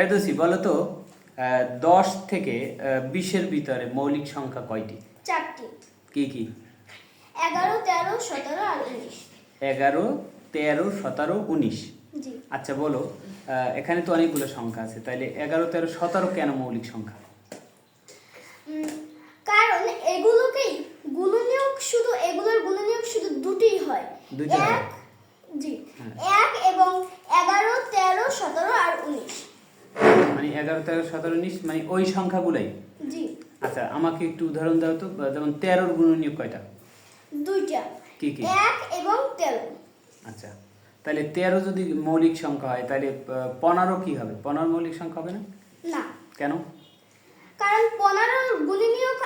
ফেরদৌসী বলো তো 10 থেকে 20-এর ভিতরে মৌলিক সংখ্যা কয়টি? 4টি। কি কি? 11, 13, 17 আর 19। 11, 13, 17, 19। জি। আচ্ছা বলো, এখানে তো অনেকগুলো সংখ্যা আছে, তাইলে 11, 13, 17 কেন মৌলিক সংখ্যা? কারণ এগুলোকেই গুণনীয়ক এগুলোর গুণনীয়ক শুধু দুটিই হয়। দুইটা হয়? জি। 1 এবং 11, 13, 17 আর 19। মানে 11, 13, 17, 19 মানে ওই সংখ্যাগুলাই? জি। আচ্ছা আমাকে একটু উদাহরণ দাও তো, যেমন 13-র গুণনীয়ক কয়টা? দুইটা। কি কি? 1 এবং 13। আচ্ছা তাহলে 13 যদি মৌলিক সংখ্যা হয় তাহলে 15 কি হবে? 15 মৌলিক সংখ্যা হবে না? না। কেন? কারণ 15 গুণনীয়ক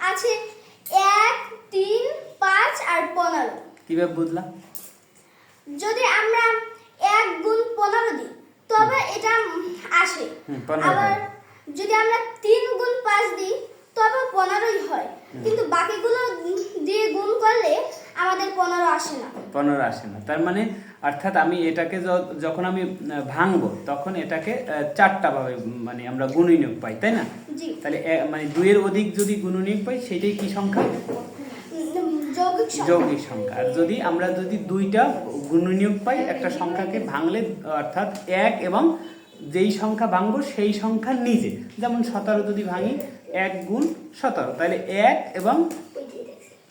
আছে 1, 3, 5 আর 15। কিভাবে বুঝলা? যদি আমরা 1 গুণ 15 দিই তবে এটা আসে। 15 আবার হয়। যদি আমরা 3 গুণ 5 দিই তবে 15ই হয়। কিন্তু বাকিগুলো দিয়ে গুণ করলে আমাদের 15 আসে না। 15 আসে না, তার মানে অর্থাৎ আমি এটাকে যখন আমি ভাঙবো তখন এটাকে 4টা ভাবে মানে আমরা গুণনীয়ক পাই, তাই না? জি। তাহলে মানে 2-এর অধিক যদি গুণনীয়ক পাই সেটাই কি সংখ্যা? যৌগিক সংখ্যা। যৌগিক সংখ্যা। আর যদি আমরা 2টা গুণনীয়ক পাই একটা সংখ্যাকে ভাঙলে, অর্থাৎ 1 এবং যেই সংখ্যা ভাঙবো সেই সংখ্যা নিজে, যেমন 17 যদি ভাঙি 1 গুণ 17, তাহলে 1 এবং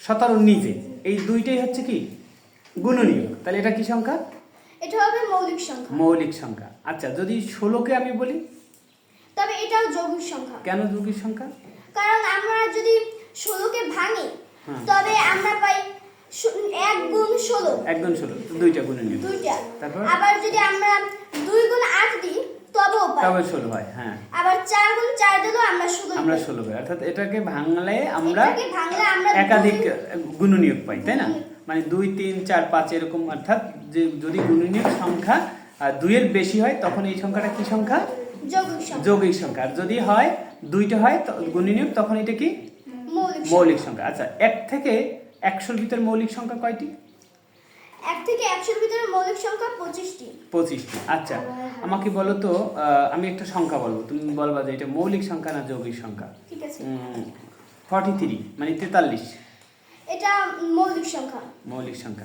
17 নিজে, এই দুইটাই হচ্ছে কি গুণনীয়ক। তাহলে এটা কি সংখ্যা? এটা হবে মৌলিক সংখ্যা। মৌলিক সংখ্যা। আচ্ছা যদি 16কে আমি বলি তবে এটাও যৌগিক সংখ্যা। কেন যৌগিক সংখ্যা? কারণ আমরা যদি 16কে ভাঙি হ্যাঁ। তবে আমরা পাই 1 গুণ 16। 1 গুণ 16, দুইটা গুণনীয়ক। দুইটা। তারপর আবার যদি আমরা 2 গুণ 8 দিই তবেও পাই। তবে 16 হয়। হ্যাঁ। আবার 4 গুণ 4 দিলেও আমরা 16 আমরা পাই। 16 পাই, অর্থাৎ এটাকে ভাঙলে আমরা একাধিক গুণনীয়ক পাই, তাই না? মানে 2, 3, 4, 5 এরকম, অর্থাৎ যে যদি গুণনীয়ক সংখ্যা 2-এর বেশি হয় তখন এই সংখ্যাটা কি সংখ্যা? যৌগিক সংখ্যা। যৌগিক সংখ্যা। আর যদি হয় 2টা হয় গুণনীয়ক তখন এটা কি? মৌলিক সংখ্যা। আচ্ছা 1 থেকে 100-র ভিতর মৌলিক সংখ্যা কয়টি? 1 থেকে 100-র ভিতরে মৌলিক সংখ্যা 25টি। 25টি। আচ্ছা আমাকে বলো তো, আমি একটা সংখ্যা বলবো, তুমি বলবা যে এটা মৌলিক সংখ্যা না যৌগিক সংখ্যা। ঠিক আছে। 43 মানে 43। এটা মৌলিক সংখ্যা। মৌলিক সংখ্যা।